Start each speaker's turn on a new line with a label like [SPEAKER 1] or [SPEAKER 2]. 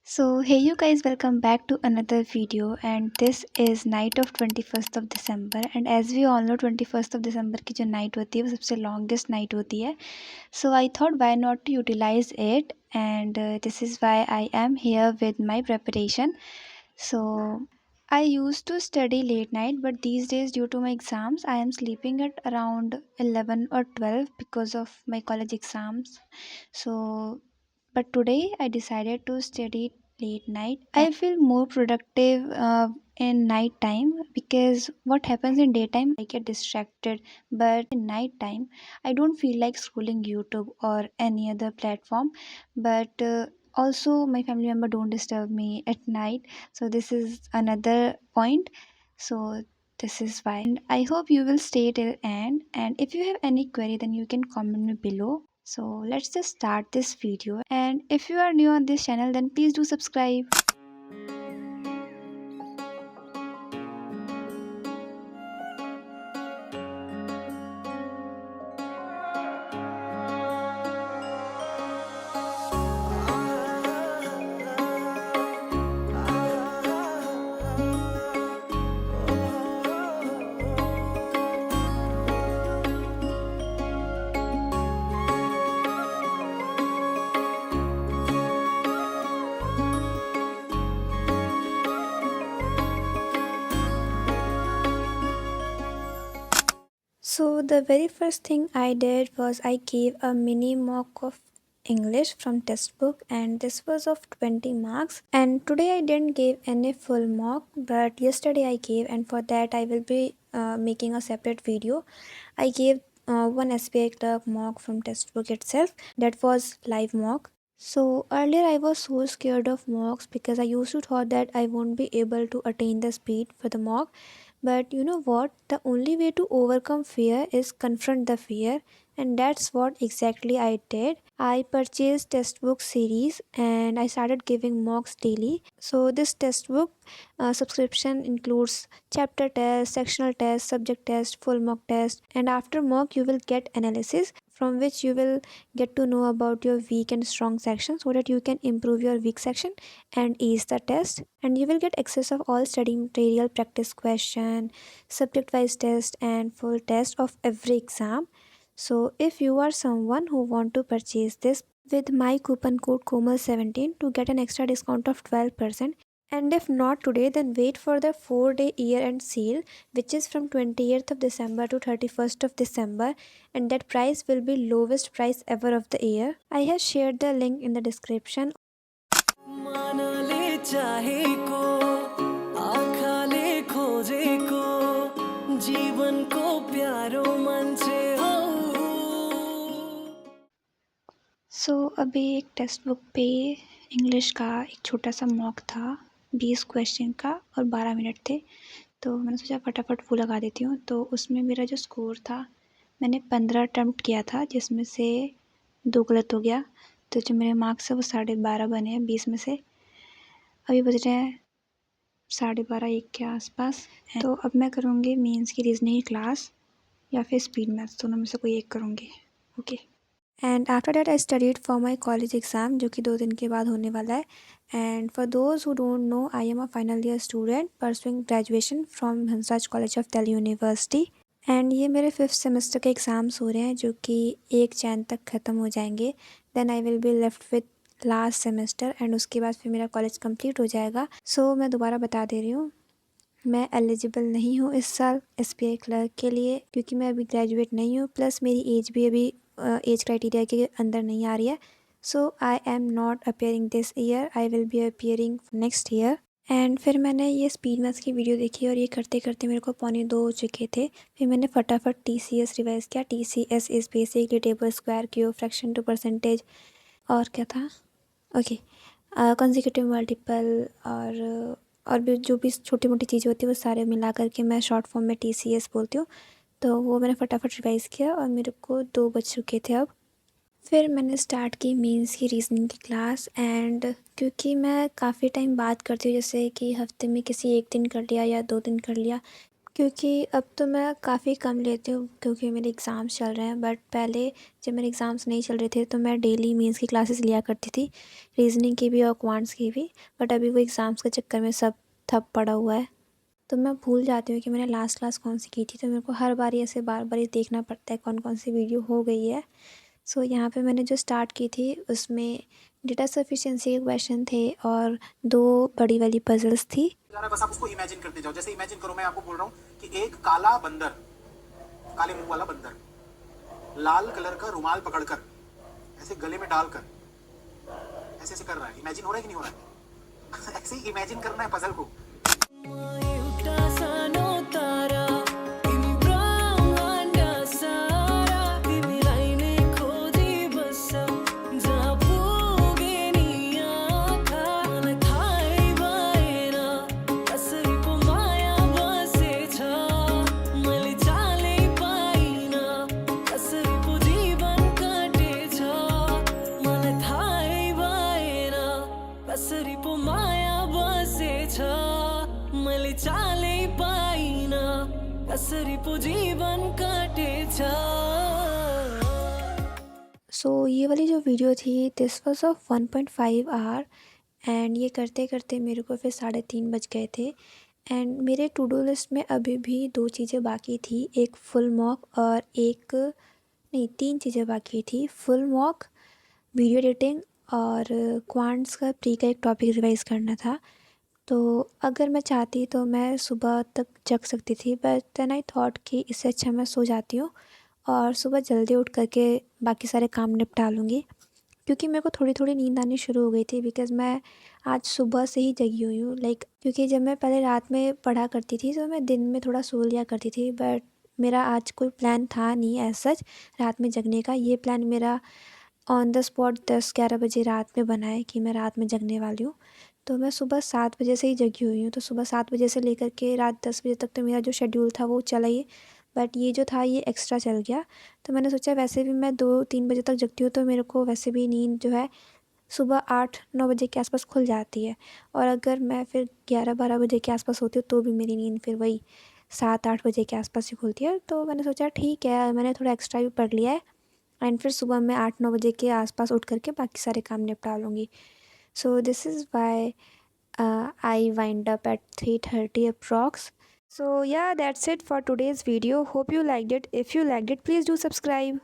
[SPEAKER 1] So hey you guys, welcome back to another video, and this is night of 21st of December. And as we all know, 21st of December की जो night होती है वो सबसे longest night होती है. So I thought why not to utilize it, and this is why I am here with my preparation. So I used to study late night, but these days due to my exams I am sleeping at around 11 or 12 because of my college exams. So but today I decided to study late night. I feel more productive in night time, because what happens in daytime I get distracted, but in night time I don't feel like scrolling YouTube or any other platform. But also my family member don't disturb me at night, so this is another point. So this is why, and I hope you will stay till end, and if you have any query then you can comment me below. So let's just start this video, and if you are new on this channel then please do subscribe. So the very first thing I did was I gave a mini mock of English from textbook, and this was of 20 marks. And today I didn't give any full mock, but yesterday I gave, and for that I will be making a separate video. I gave one SBI clerk mock from textbook itself, that was live mock. So earlier I was so scared of mocks because I used to thought that I won't be able to attain the speed for the mock. But you know what? The only way to overcome fear is confront the fear, and that's what exactly I did. I purchased textbook series and I started giving mocks daily. So this textbook subscription includes chapter test, sectional test, subject test, full mock test, and after mock you will get analysis, from which you will get to know about your weak and strong section so that you can improve your weak section and ease the test. And you will get access of all study material, practice question, subject wise test, and full test of every exam. So if you are someone who want to purchase this with my coupon code KOMAL17 to get an extra discount of 12%, and if not today, then wait for the 4-day year-end sale, which is from 20th of December to 31st of December, and that price will be lowest price ever of the year. I have shared the link in the description. सो अभी एक text book पे English का एक छोटा सा mock था, 20 question का और 12 मिनट थे, तो मैंने सोचा फटाफट वो लगा देती हूँ। तो उसमें मेरा जो स्कोर था, मैंने 15 अटैम्प्ट किया था जिसमें से 2 गलत हो गया, तो जो मेरे मार्क्स है वो 12.5 बने हैं 20 में से। अभी बज रहे हैं 12:30-1 के आसपास। तो अब मैं करूँगी मेंस की रीजनिंग क्लास या फिर स्पीड मैथ्स, दोनों में से कोई एक करूँगी। Okay. And after that I studied for my college exam, जो कि 2 दिन के बाद होने वाला है। And for those who don't know, I am a final year student pursuing graduation from Hansraj college of Delhi university. And ये मेरे 5th सेमेस्टर के एग्ज़ाम्स हो रहे हैं, जो कि 1 जैन तक ख़त्म हो जाएंगे। Then I will be left with last semester, and उसके बाद फिर मेरा कॉलेज कंप्लीट हो जाएगा। सो मैं दोबारा बता दे रही हूँ, मैं एलिजिबल नहीं हूँ इस साल SBI क्लर्क के लिए, क्योंकि मैं अभी ग्रेजुएट नहीं हूँ, प्लस मेरी एज भी अभी एज क्राइटेरिया के अंदर नहीं आ रही है। So I am not appearing this year, I will be appearing next year. And फिर मैंने ये स्पीड मैथ्स की वीडियो देखी, और ये करते करते मेरे को 1:45 हो चुके थे। फिर मैंने फटाफट TCS रिवाइज़ किया। TCS is basically table square, cube, fraction to percentage, और क्या था, ओके, कंसेक्यूटिव मल्टीपल, और भी जो भी छोटी मोटी चीज़ें होती है वो सारे मिला करके मैं शॉर्ट फॉर्म में TCS बोलती हूँ। तो वो मैंने फटाफट रिवाइज़ किया और मेरे को 2 बज चुके थे अब। फिर मैंने स्टार्ट की मेंस की रीजनिंग की क्लास। एंड क्योंकि मैं काफ़ी टाइम बात करती हूँ, जैसे कि हफ्ते में किसी एक दिन कर लिया या 2 दिन कर लिया, क्योंकि अब तो मैं काफ़ी कम लेती हूँ क्योंकि मेरे एग्ज़ाम्स चल रहे हैं। बट पहले जब मेरे एग्ज़ाम्स नहीं चल रहे थे तो मैं डेली मेंस की क्लासेस लिया करती थी, रीज़निंग की भी और क्वांट्स की भी। बट अभी वो एग्ज़ाम्स के चक्कर में सब ठप पड़ा हुआ है, तो मैं भूल जाती हूँ कि मैंने लास्ट क्लास कौन सी की थी। तो मेरे को हर बार ऐसे बार बार ये देखना पड़ता है कौन कौन सी वीडियो हो गई है। सो यहाँ पे मैंने जो स्टार्ट की थी उसमें डेटा सफिशिएंसी के क्वेश्चन थे और 2 बड़ी वाली पजल्स थी।
[SPEAKER 2] बस आप उसको इमेजिन करते जाओ। जैसे इमेजिन करो, मैं आपको बोल रहा हूँ कि एक काला बंदर, काले मुंह वाला बंदर, लाल कलर का रुमाल पकड़कर ऐसे गले में डालकर ऐसे ऐसे कर रहा है। इमेजिन हो रहा है कि नहीं हो रहा है? ऐसे ही इमेजिन करना है पजल को।
[SPEAKER 1] सो ये वाली जो वीडियो थी this was of 1.5 our and ये करते करते मेरे को फिर 3:30 बज गए थे। एंड मेरे टू डू लिस्ट में अभी भी 2 चीज़ें बाकी थी, एक फुल मॉक और एक नहीं 3 चीज़ें बाकी थी। फुल मॉक, वीडियो एडिटिंग और क्वांट्स का प्री का एक टॉपिक रिवाइज़ करना था। तो अगर मैं चाहती तो मैं सुबह तक जग सकती थी, बट देन आई थॉट कि इससे अच्छा मैं सो जाती हूँ और सुबह जल्दी उठ करके बाकी सारे काम निपटा लूँगी। क्योंकि मेरे को थोड़ी थोड़ी नींद आनी शुरू हो गई थी बिकॉज़ मैं आज सुबह से ही जगी हुई हूँ। लाइक क्योंकि जब मैं पहले रात में पढ़ा करती थी तो मैं दिन में थोड़ा सो लिया करती थी, बट मेरा आज कोई प्लान था नहीं एज़ सच रात में जगने का। ये प्लान मेरा ऑन द स्पॉट 10-11 बजे रात में बना है कि मैं रात में जगने वाली हूँ। तो मैं सुबह 7 बजे से ही जगी हुई हूँ, तो सुबह 7 बजे से लेकर के रात 10 बजे तक तो मेरा जो शेड्यूल था वो चला ही। बट ये जो था ये एक्स्ट्रा चल गया। तो मैंने सोचा वैसे भी मैं 2-3 बजे तक जगती हूँ तो मेरे को वैसे भी नींद जो है सुबह 8-9 बजे के आसपास खुल जाती है। और अगर मैं फिर 11-12 बजे के आसपास सोती हूँ तो भी मेरी नींद फिर वही 7-8 बजे के आसपास ही खुलती है। तो मैंने सोचा ठीक है, मैंने थोड़ा एक्स्ट्रा भी पढ़ लिया है एंड फिर सुबह मैं 8-9 बजे के आसपास उठ करके बाकी सारे काम निपटा लूँगी। So this is why I wind up at 3:30 approx. So yeah, that's it for today's video. Hope you liked it. If you liked it, please do subscribe.